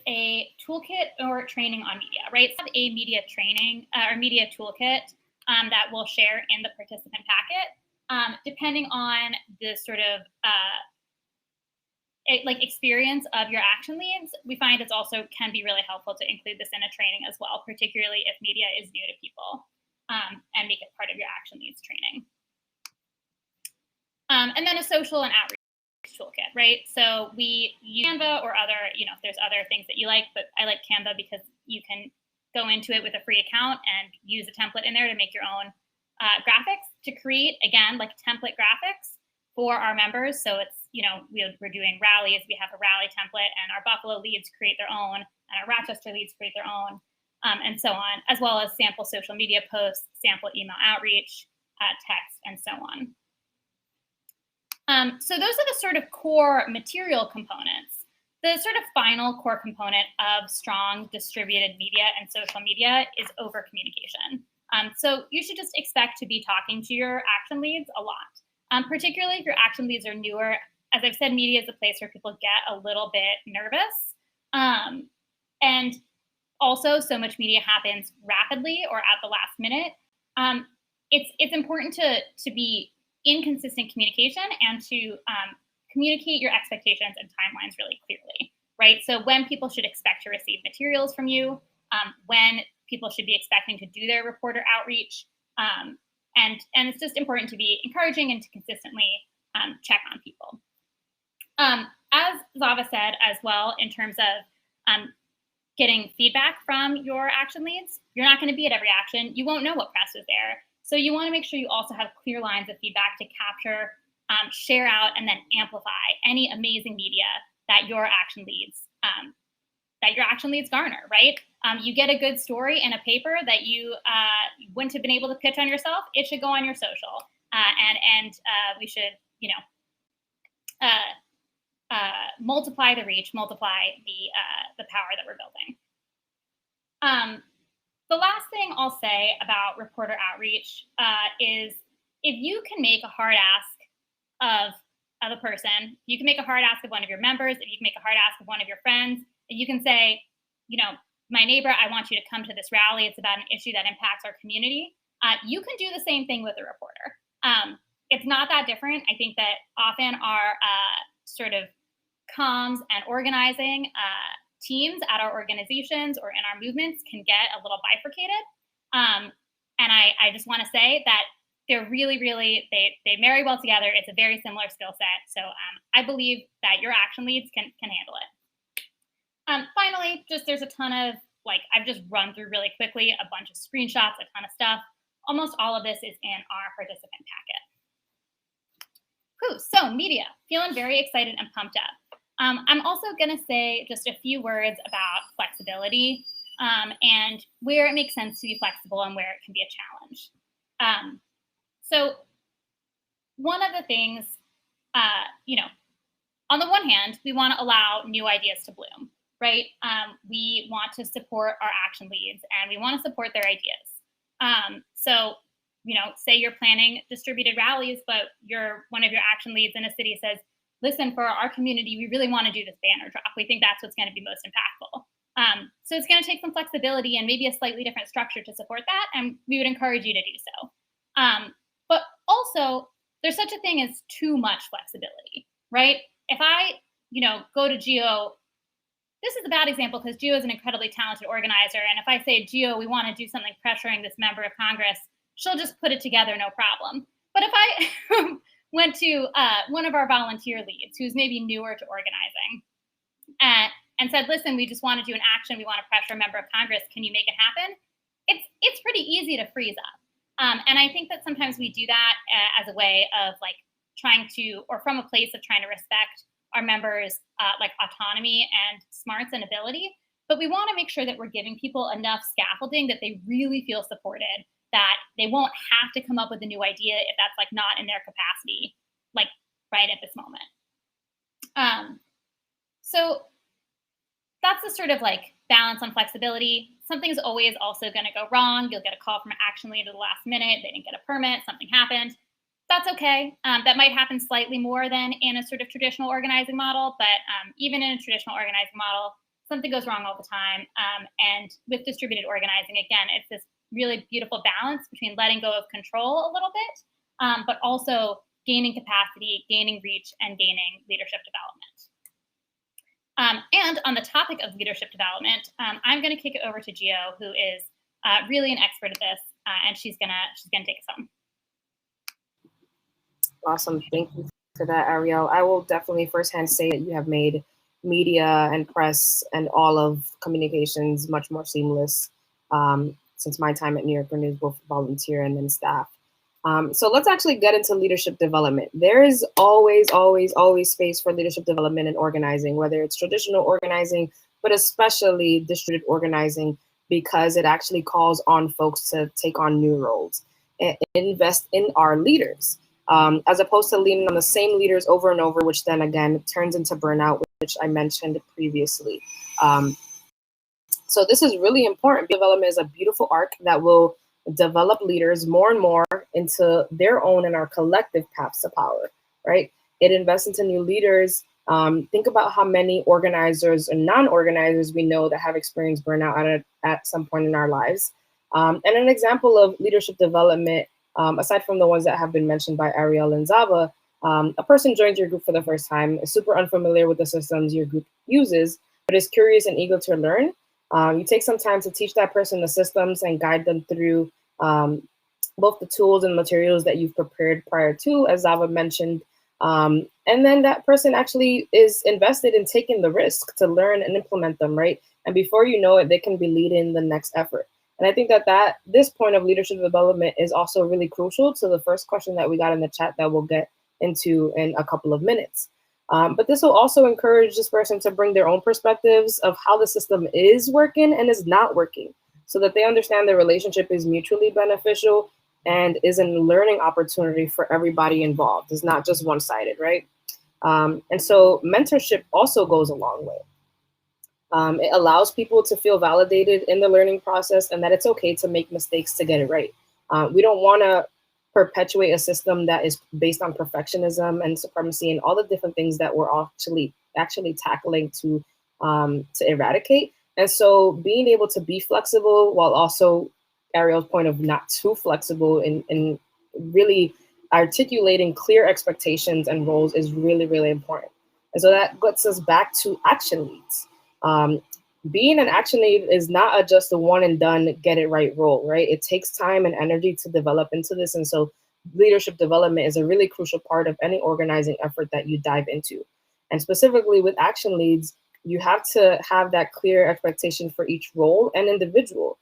a toolkit or training on media, right? So a media training or media toolkit that we'll share in the participant packet, depending on the sort of experience of your action leads. We find it's also can be really helpful to include this in a training as well, particularly if media is new to people, and make it part of your action leads training. And then a social and outreach toolkit, right? So we use Canva or other, if there's other things that you like, but I like Canva because you can go into it with a free account and use a template in there to make your own graphics to create, again, like template graphics for our members. So it's, we're doing rallies. We have a rally template, and our Buffalo leads create their own, and our Rochester leads create their own, and so on, as well as sample social media posts, sample email outreach, text, and so on. So those are the sort of core material components. The sort of final core component of strong distributed media and social media is over communication. So you should just expect to be talking to your action leads a lot. particularly if your action leads are newer. As I've said, media is a place where people get a little bit nervous. And also, so much media happens rapidly or at the last minute. It's important to be in consistent communication and to communicate your expectations and timelines really clearly, right? So when people should expect to receive materials from you, when people should be expecting to do their reporter outreach, and it's just important to be encouraging and to consistently check on people. As Zava said as well, in terms of getting feedback from your action leads, you're not going to be at every action. You won't know what press was there. So you want to make sure you also have clear lines of feedback to capture, share out, and then amplify any amazing media that your action leads garner, right? You get a good story in a paper that you wouldn't have been able to pitch on yourself. It should go on your social, and we should, multiply the reach, multiply the power that we're building. The last thing I'll say about reporter outreach is if you can make a hard ask of a person, you can make a hard ask of one of your members, if you can make a hard ask of one of your friends, and you can say, my neighbor, I want you to come to this rally. It's about an issue that impacts our community. You can do the same thing with a reporter. It's not that different. I think that often our sort of comms and organizing teams at our organizations or in our movements can get a little bifurcated. And I just want to say that they're really, they marry well together. It's a very similar skill set. So I believe that your action leads can handle it. Finally, there's a ton of, I've just run through really quickly a bunch of screenshots, a ton of stuff. Almost all of this is in our participant packet. So media, feeling very excited and pumped up. I'm also going to say just a few words about flexibility and where it makes sense to be flexible and where it can be a challenge. So one of the things, on the one hand, we want to allow new ideas to bloom, right? We want to support our action leads and we want to support their ideas. So, say you're planning distributed rallies, but one of your action leads in a city says, listen, for our community, we really want to do this banner drop. We think that's what's going to be most impactful. So it's going to take some flexibility and maybe a slightly different structure to support that. And we would encourage you to do so. But also, there's such a thing as too much flexibility, right? If I, go to Geo, this is a bad example because Geo is an incredibly talented organizer. And if I say, Geo, we want to do something pressuring this member of Congress, she'll just put it together, no problem. But if I went to one of our volunteer leads who's maybe newer to organizing and said, listen, we just want to do an action. We want to pressure a member of Congress. Can you make it happen? It's pretty easy to freeze up. And I think that sometimes we do that as a way of trying to, or from a place of trying to respect our members' autonomy and smarts and ability. But we want to make sure that we're giving people enough scaffolding that they really feel supported, that they won't have to come up with a new idea if that's not in their capacity, right at this moment. So that's the sort of balance on flexibility. Something's always also going to go wrong. You'll get a call from an action lead at the last minute. They didn't get a permit. Something happened. That's okay. That might happen slightly more than in a sort of traditional organizing model, but even in a traditional organizing model, something goes wrong all the time. And with distributed organizing, again, it's this really beautiful balance between letting go of control a little bit, but also gaining capacity, gaining reach, and gaining leadership development. And on the topic of leadership development, I'm going to kick it over to Gio, who is really an expert at this, and she's gonna take us home. Awesome, thank you for that, Ariel. I will definitely firsthand say that you have made media and press and all of communications much more seamless since my time at New Yorker News, both volunteer and then staff. So let's actually get into leadership development. There is always space for leadership development and organizing, whether it's traditional organizing, but especially distributed organizing, because it actually calls on folks to take on new roles and invest in our leaders, as opposed to leaning on the same leaders over and over, which then again turns into burnout, which I mentioned previously. So this is really important. Development is a beautiful arc that will develop leaders more and more into their own and our collective paths to power, right? It invests into new leaders. Think about how many organizers and non-organizers we know that have experienced burnout at some point in our lives. And an example of leadership development, aside from the ones that have been mentioned by Ariel and Zava, a person joins your group for the first time, is super unfamiliar with the systems your group uses, but is curious and eager to learn. You take some time to teach that person the systems and guide them through both the tools and materials that you've prepared prior to, as Zava mentioned. And then that person actually is invested in taking the risk to learn and implement them, right? And before you know it, they can be leading the next effort. And I think that this point of leadership development is also really crucial to the first question that we got in the chat that we'll get into in a couple of minutes. But this will also encourage this person to bring their own perspectives of how the system is working and is not working, so that they understand the relationship is mutually beneficial and is a learning opportunity for everybody involved. It's not just one-sided, right? And so mentorship also goes a long way. It allows people to feel validated in the learning process and that it's okay to make mistakes to get it right. We don't want to perpetuate a system that is based on perfectionism and supremacy and all the different things that we're actually tackling to eradicate. And so being able to be flexible while also Ariel's point of not too flexible in really articulating clear expectations and roles is really, really important. And so that gets us back to action leads. Being an action lead is not just a one and done, get it right role, right? It takes time and energy to develop into this. And so leadership development is a really crucial part of any organizing effort that you dive into. And specifically with action leads, you have to have that clear expectation for each role and individual.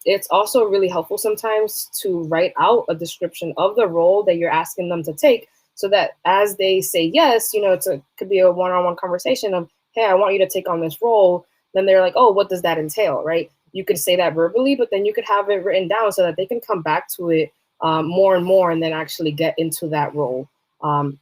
It's also really helpful sometimes to write out a description of the role that you're asking them to take, so that as they say yes, it could be a one-on-one conversation of, hey, I want you to take on this role. Then they're like, oh, what does that entail, right? You could say that verbally, but then you could have it written down so that they can come back to it more and more and then actually get into that role. And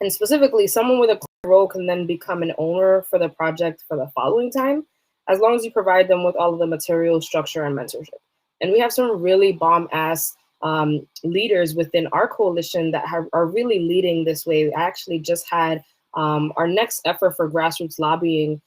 specifically, someone with a clear role can then become an owner for the project for the following time, as long as you provide them with all of the material, structure, and mentorship. And we have some really bomb-ass leaders within our coalition that are really leading this way. I actually just had our next effort for grassroots lobbying.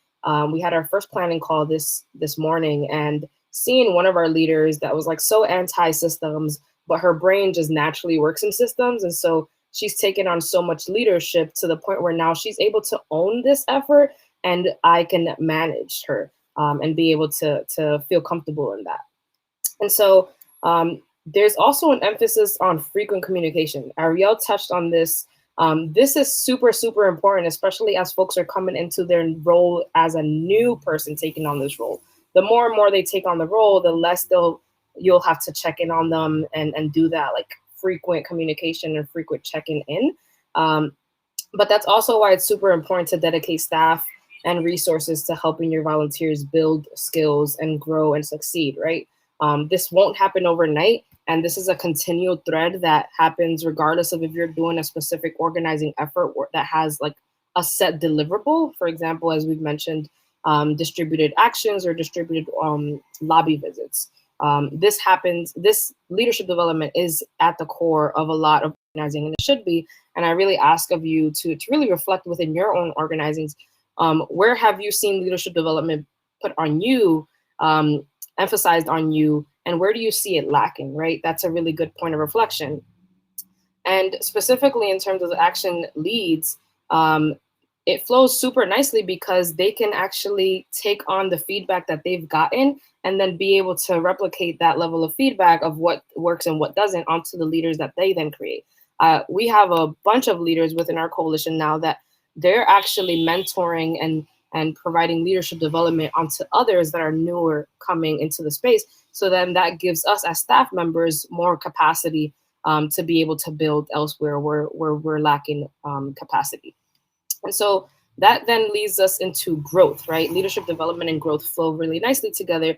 We had our first planning call this morning, and seeing one of our leaders that was like so anti-systems, but her brain just naturally works in systems. And so she's taken on so much leadership to the point where now she's able to own this effort, and I can manage her and be able to feel comfortable in that. And so there's also an emphasis on frequent communication. Ariel touched on this. This is super, super important, especially as folks are coming into their role as a new person taking on this role. The more and more they take on the role, the less you'll have to check in on them and do that like frequent communication and frequent checking in. But that's also why it's super important to dedicate staff and resources to helping your volunteers build skills and grow and succeed, right? This won't happen overnight. And this is a continual thread that happens regardless of if you're doing a specific organizing effort that has like a set deliverable. For example, as we've mentioned, distributed actions or distributed lobby visits. This leadership development is at the core of a lot of organizing, and it should be. And I really ask of you to really reflect within your own organizings. Where have you seen leadership development put on you, emphasized on you, and where do you see it lacking, right? That's a really good point of reflection. And specifically in terms of the action leads, it flows super nicely because they can actually take on the feedback that they've gotten and then be able to replicate that level of feedback of what works and what doesn't onto the leaders that they then create. We have a bunch of leaders within our coalition now that they're actually mentoring and providing leadership development onto others that are newer coming into the space. So then that gives us as staff members more capacity to be able to build elsewhere where we're lacking capacity. And so that then leads us into growth, right? Leadership development and growth flow really nicely together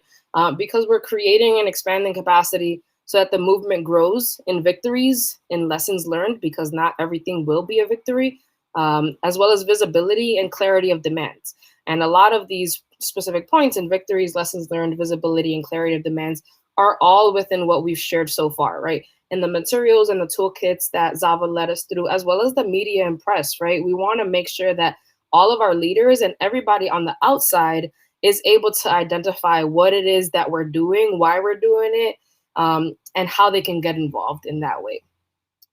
because we're creating and expanding capacity so that the movement grows in victories, in lessons learned, because not everything will be a victory, as well as visibility and clarity of demands. And a lot of these specific points in victories, lessons learned, visibility, and clarity of demands are all within what we've shared so far, right? And the materials and the toolkits that Zava led us through, as well as the media and press, right? We want to make sure that all of our leaders and everybody on the outside is able to identify what it is that we're doing, why we're doing it, and how they can get involved in that way.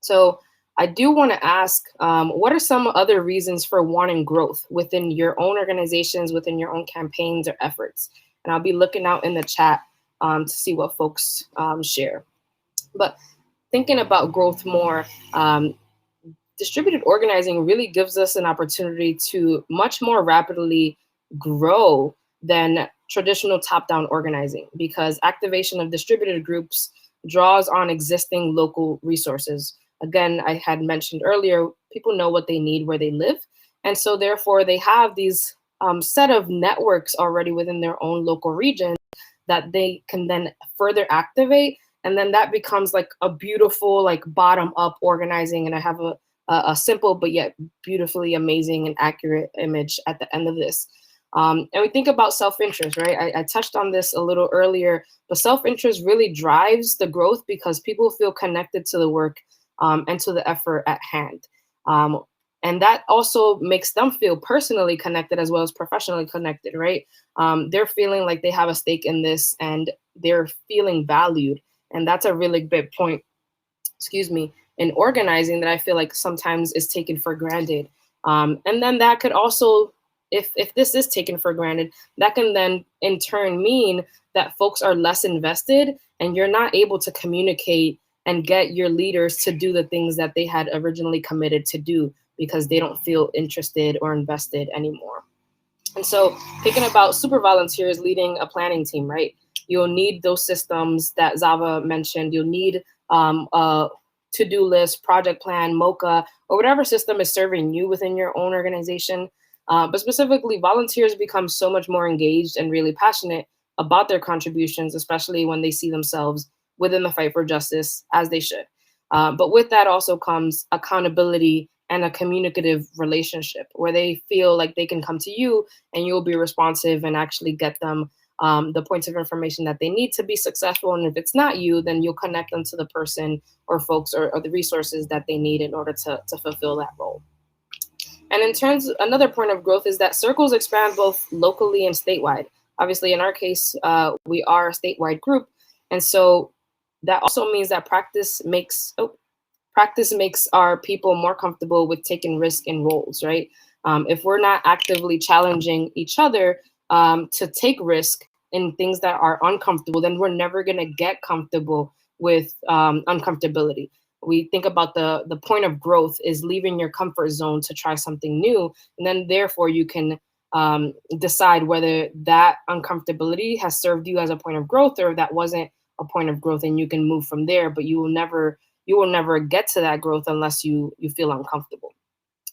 So I do want to ask, what are some other reasons for wanting growth within your own organizations, within your own campaigns or efforts? And I'll be looking out in the chat to see what folks share. But thinking about growth more, distributed organizing really gives us an opportunity to much more rapidly grow than traditional top-down organizing, because activation of distributed groups draws on existing local resources. Again, I had mentioned earlier, people know what they need where they live. And so therefore they have these set of networks already within their own local region that they can then further activate. And then that becomes like a beautiful, like bottom up organizing. And I have a simple, but yet beautifully amazing and accurate image at the end of this. And we think about self-interest, right? I touched on this a little earlier, but self-interest really drives the growth because people feel connected to the work and to the effort at hand. And that also makes them feel personally connected as well as professionally connected, right? They're feeling like they have a stake in this and they're feeling valued. And that's a really big point, in organizing that I feel like sometimes is taken for granted. And then that could also, if this is taken for granted, that can then in turn mean that folks are less invested and you're not able to communicate and get your leaders to do the things that they had originally committed to do because they don't feel interested or invested anymore. And so thinking about super volunteers leading a planning team, right? You'll need those systems that Zava mentioned. You'll need a to-do list, project plan, MOCA, or whatever system is serving you within your own organization. But specifically, volunteers become so much more engaged and really passionate about their contributions, especially when they see themselves within the fight for justice, as they should. But with that also comes accountability and a communicative relationship where they feel like they can come to you and you'll be responsive and actually get them the points of information that they need to be successful. And if it's not you, then you'll connect them to the person or folks or the resources that they need in order to fulfill that role. And in terms, another point of growth is that circles expand both locally and statewide. Obviously, in our case, we are a statewide group. And so that also means that practice makes our people more comfortable with taking risk in roles, right? If we're not actively challenging each other to take risk in things that are uncomfortable, then we're never gonna get comfortable with uncomfortability. We think about the point of growth is leaving your comfort zone to try something new. And then therefore you can decide whether that uncomfortability has served you as a point of growth or if that wasn't a point of growth, and you can move from there, but you will never get to that growth unless you feel uncomfortable.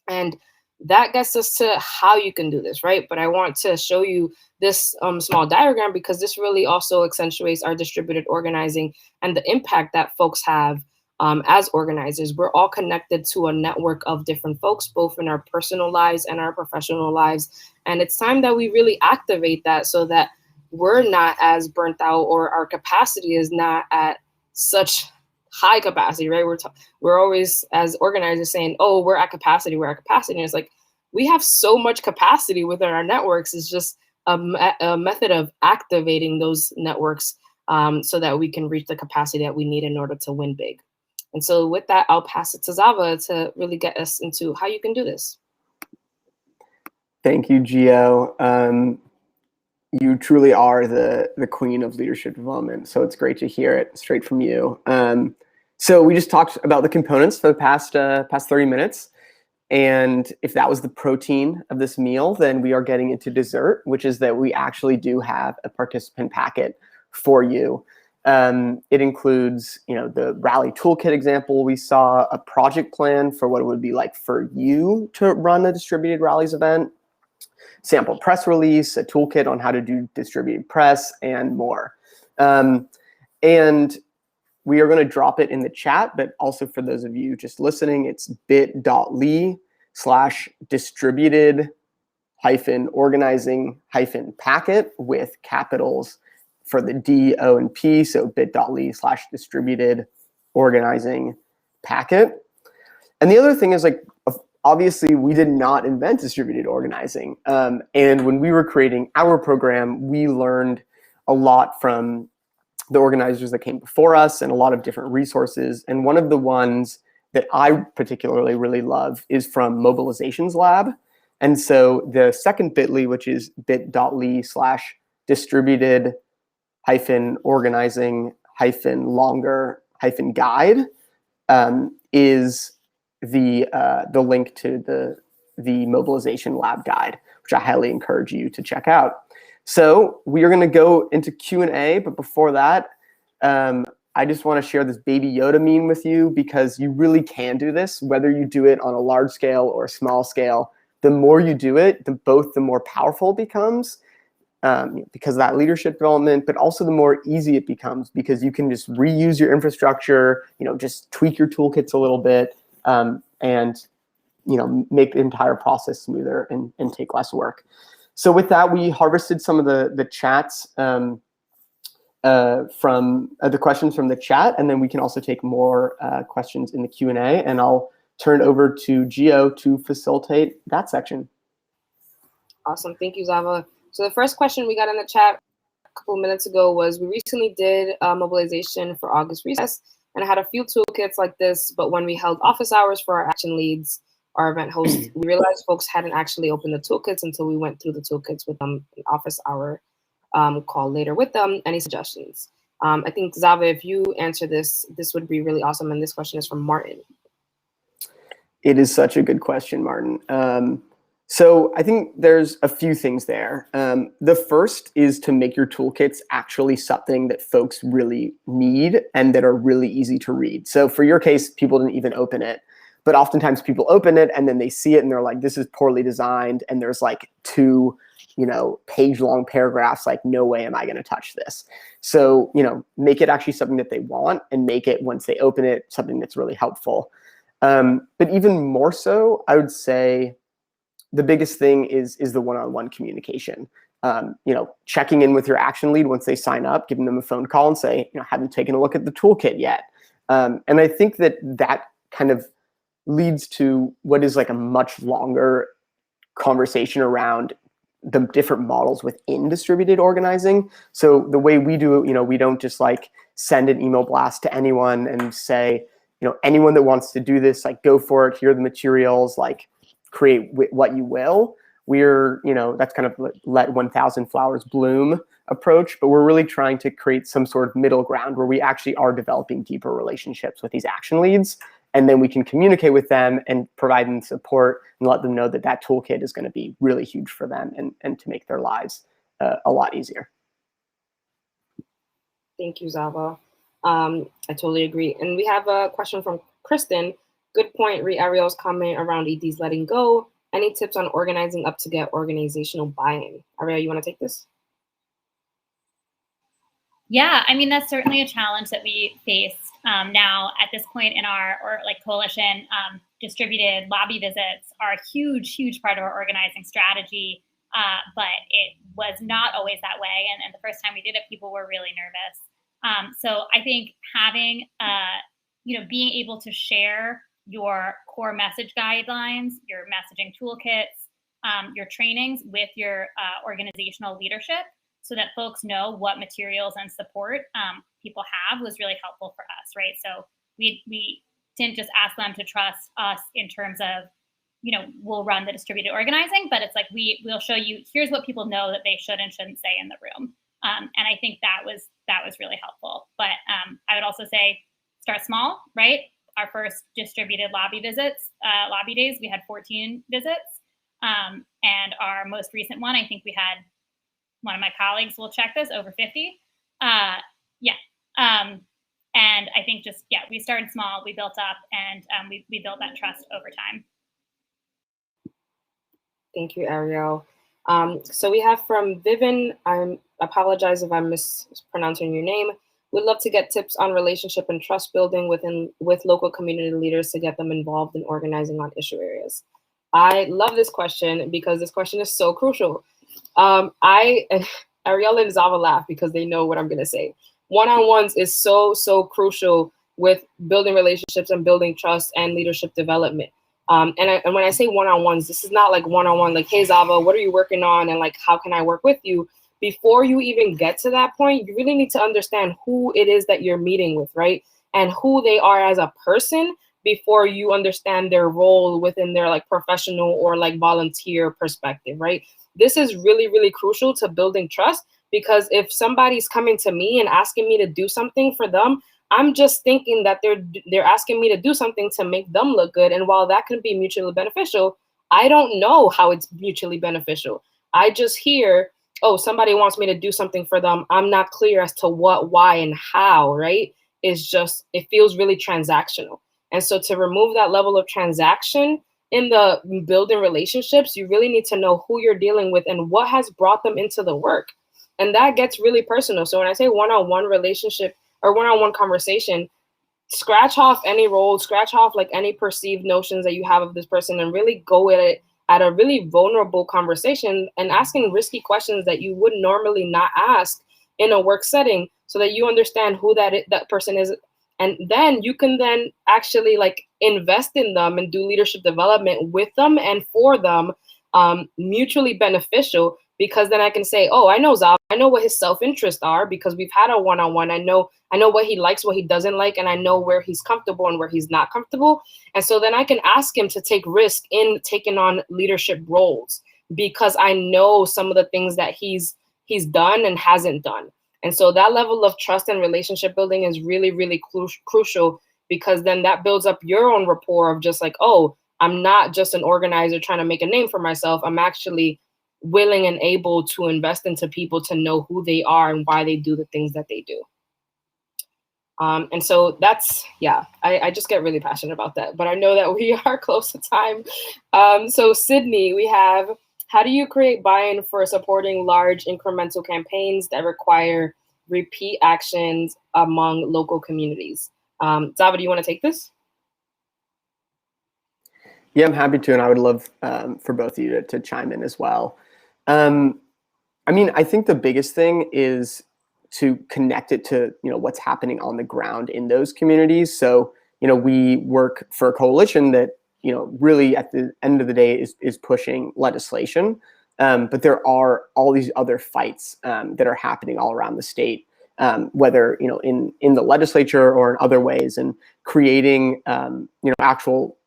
And that gets us to how you can do this, right? But I want to show you this small diagram because this really also accentuates our distributed organizing and the impact that folks have as organizers. We're all connected to a network of different folks, both in our personal lives and our professional lives. And it's time that we really activate that so that we're not as burnt out or our capacity is not at such high capacity, right? We're always, as organizers, saying, oh, we're at capacity. And it's like, we have so much capacity within our networks. It's just a method of activating those networks so that we can reach the capacity that we need in order to win big. And so with that, I'll pass it to Zava to really get us into how you can do this. Thank you, Gio. You truly are the queen of leadership development, so it's great to hear it straight from you. So we just talked about the components for the past 30 minutes. And if that was the protein of this meal, then we are getting into dessert, which is that we actually do have a participant packet for you. It includes, the rally toolkit example we saw, a project plan for what it would be like for you to run a distributed rallies event, sample press release, a toolkit on how to do distributed press, and more. And we are going to drop it in the chat, but also for those of you just listening, it's bit.ly/distributed-organizing-packet with capitals for the D, O, and P, so bit.ly/distributed organizing packet. And the other thing is, like, obviously we did not invent distributed organizing. And when we were creating our program, we learned a lot from the organizers that came before us and a lot of different resources. And one of the ones that I particularly really love is from Mobilizations Lab. And so the second bit.ly, which is bit.ly/distributed -organizing -longer-guide, is the link to the Mobilization Lab guide, which I highly encourage you to check out. So we are going to go into Q&A, but before that, I just want to share this Baby Yoda meme with you, because you really can do this, whether you do it on a large scale or a small scale. The more you do it, the more powerful it becomes, because of that leadership development, but also the more easy it becomes, because you can just reuse your infrastructure, just tweak your toolkits a little bit, and make the entire process smoother and take less work. So with that, we harvested some of the chats from the questions from the chat, and then we can also take more questions in the Q&A, and I'll turn it over to Gio to facilitate that section. Awesome, thank you, Zava. So the first question we got in the chat a couple of minutes ago was, we recently did a mobilization for August recess, and I had a few toolkits like this, but when we held office hours for our action leads, our event hosts, we realized folks hadn't actually opened the toolkits until we went through the toolkits with them in office hour call later with them. Any suggestions? I think, Zava, if you answer this would be really awesome. And this question is from Martin. It is such a good question, Martin. So I think there's a few things there. The first is to make your toolkits actually something that folks really need and that are really easy to read. So for your case, people didn't even open it. But oftentimes people open it and then they see it and they're like, this is poorly designed. And there's like 2 page-long paragraphs, like, no way am I going to touch this. So, make it actually something that they want, and make it, once they open it, something that's really helpful. But even more so, I would say the biggest thing is the one-on-one communication. Checking in with your action lead once they sign up, giving them a phone call and say, have you taken a look at the toolkit yet? And I think that kind of leads to what is like a much longer conversation around the different models within distributed organizing. So the way we do it, we don't just like send an email blast to anyone and say, anyone that wants to do this, like, go for it. Here are the materials, like, create what you will. We're, that's kind of let 1,000 flowers bloom approach, but we're really trying to create some sort of middle ground where we actually are developing deeper relationships with these action leads. And then we can communicate with them and provide them support and let them know that toolkit is going to be really huge for them and to make their lives a lot easier. Thank you, Zava. I totally agree. And we have a question from Kristen. Good point, Ariel's comment around EDs letting go. Any tips on organizing up to get organizational buy-in? Ariel, you want to take this? Yeah, I mean, that's certainly a challenge that we face now at this point in our coalition. Distributed lobby visits are a huge part of our organizing strategy, but it was not always that way. And the first time we did it, people were really nervous. So I think having, being able to share your core message guidelines, your messaging toolkits, your trainings with your organizational leadership, so that folks know what materials and support people have, was really helpful for us, right? So we didn't just ask them to trust us in terms of, we'll run the distributed organizing, but it's like, we'll show you, here's what people know that they should and shouldn't say in the room. And I think that was really helpful. But I would also say, start small, right? Our first distributed lobby days, we had 14 visits. And our most recent one, I think we had, one of my colleagues will check this, over 50. And I think we started small, we built up, and we built that trust over time. Thank you, Ariel. So we have from Vivian, I apologize if I'm mispronouncing your name. We'd love to get tips on relationship and trust building with local community leaders to get them involved in organizing on issue areas. I love this question because this question is so crucial. I Ariel and Zava laugh because they know what I'm going to say. One-on-ones is so, so crucial with building relationships and building trust and leadership development. And when I say one-on-ones, this is not like one-on-one, like, hey, Zava, what are you working on? And like, how can I work with you? Before you even get to that point, you really need to understand who it is that you're meeting with, right? And who they are as a person before you understand their role within their like professional or like volunteer perspective, right? This is really, really crucial to building trust, because if somebody's coming to me and asking me to do something for them, I'm just thinking that they're asking me to do something to make them look good. And while that can be mutually beneficial, I don't know how it's mutually beneficial. I just hear, oh, somebody wants me to do something for them. I'm not clear as to what, why, and how, right? It's just, it feels really transactional. And so to remove that level of transaction in the building relationships, you really need to know who you're dealing with and what has brought them into the work. And that gets really personal. So when I say one-on-one relationship or one-on-one conversation, scratch off any role, scratch off like any perceived notions that you have of this person, and really go at it at a really vulnerable conversation and asking risky questions that you would normally not ask in a work setting, so that you understand who that person is. And then you can then actually like invest in them and do leadership development with them and for them, mutually beneficial. Because then I can say, oh, I know Zal, I know what his self-interests are because we've had a one-on-one. I know what he likes, what he doesn't like, and I know where he's comfortable and where he's not comfortable. And so then I can ask him to take risk in taking on leadership roles, because I know some of the things that he's done and hasn't done. And so that level of trust and relationship building is really, really crucial, because then that builds up your own rapport of just like, oh, I'm not just an organizer trying to make a name for myself. I'm actually willing and able to invest into people to know who they are and why they do the things that they do. And so that's, yeah, I just get really passionate about that, but I know that we are close to time. So Sydney, we have, how do you create buy-in for supporting large incremental campaigns that require repeat actions among local communities? Zava, do you want to take this? Yeah, I'm happy to, and I would love for both of you to chime in as well. I mean, I think the biggest thing is to connect it to, what's happening on the ground in those communities. So, we work for a coalition that, really at the end of the day is pushing legislation. But there are all these other fights that are happening all around the state, whether, in the legislature or in other ways, and creating, actual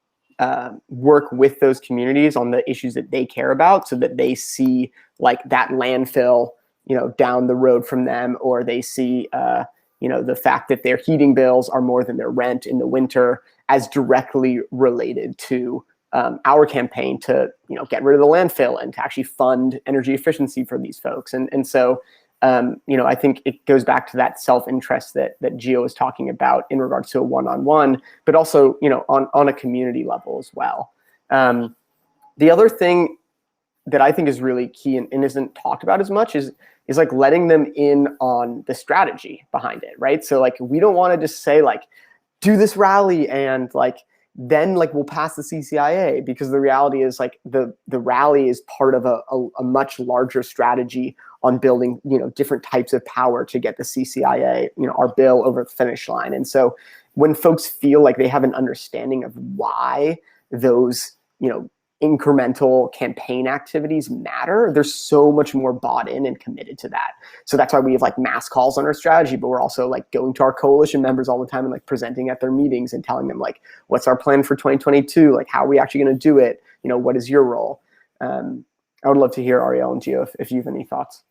work with those communities on the issues that they care about, so that they see like that landfill, down the road from them, or they see, the fact that their heating bills are more than their rent in the winter as directly related to our campaign to, get rid of the landfill and to actually fund energy efficiency for these folks. And so, I think it goes back to that self-interest that Gio was talking about in regards to a one-on-one, but also, on a community level as well. The other thing that I think is really key and isn't talked about as much is like letting them in on the strategy behind it, right? So like, we don't want to just say like, do this rally and like, then like we'll pass the CCIA, because the reality is like the rally is part of a much larger strategy on building, different types of power to get the CCIA, our bill over the finish line. And so when folks feel like they have an understanding of why those, incremental campaign activities matter, they're so much more bought in and committed to that. So that's why we have like mass calls on our strategy, but we're also like going to our coalition members all the time and like presenting at their meetings and telling them like, what's our plan for 2022? Like, how are we actually going to do it? What is your role? I would love to hear Ariel and Gio if you have any thoughts.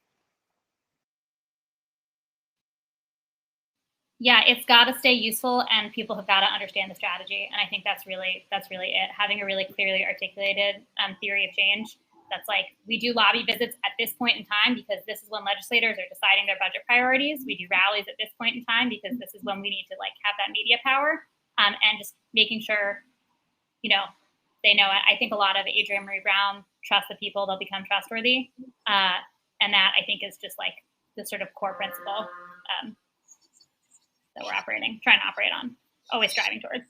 Yeah, it's got to stay useful, and people have got to understand the strategy. And I think that's really it. Having a really clearly articulated theory of change. That's like, we do lobby visits at this point in time because this is when legislators are deciding their budget priorities. We do rallies at this point in time because this is when we need to like have that media power, and just making sure, they know it. I think a lot of Adrienne Marie Brown, trust the people, they'll become trustworthy. And that I think is just like the sort of core principle that we're trying to operate on, always striving towards.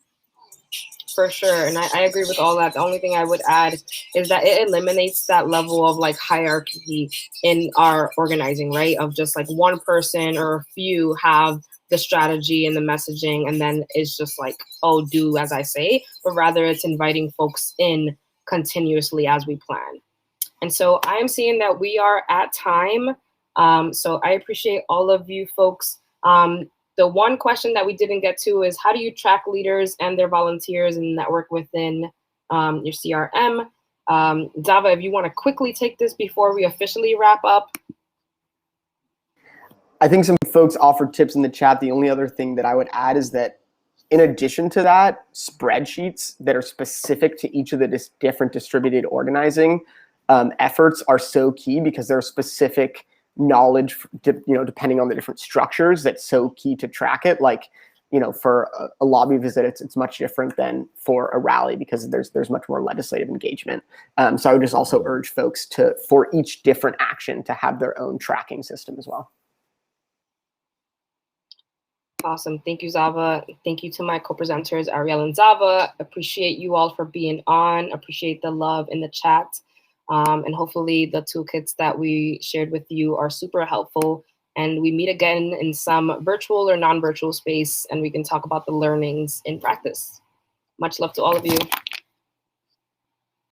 For sure, and I agree with all that. The only thing I would add is that it eliminates that level of like hierarchy in our organizing, right? Of just like one person or a few have the strategy and the messaging, and then it's just like, oh, do as I say, but rather it's inviting folks in continuously as we plan. And so I am seeing that we are at time. So I appreciate all of you folks. The one question that we didn't get to is, how do you track leaders and their volunteers and network within your CRM? Zava, if you want to quickly take this before we officially wrap up. I think some folks offered tips in the chat. The only other thing that I would add is that in addition to that, spreadsheets that are specific to each of the different distributed organizing efforts are so key, because there are specific knowledge, depending on the different structures, that's so key to track it. Like, for a lobby visit, it's much different than for a rally, because there's much more legislative engagement. So I would just also urge folks for each different action to have their own tracking system as well. Awesome. Thank you, Zava. Thank you to my co-presenters, Ariel and Zava. Appreciate you all for being on. Appreciate the love in the chat. And hopefully the toolkits that we shared with you are super helpful. And we meet again in some virtual or non-virtual space, and we can talk about the learnings in practice. Much love to all of you.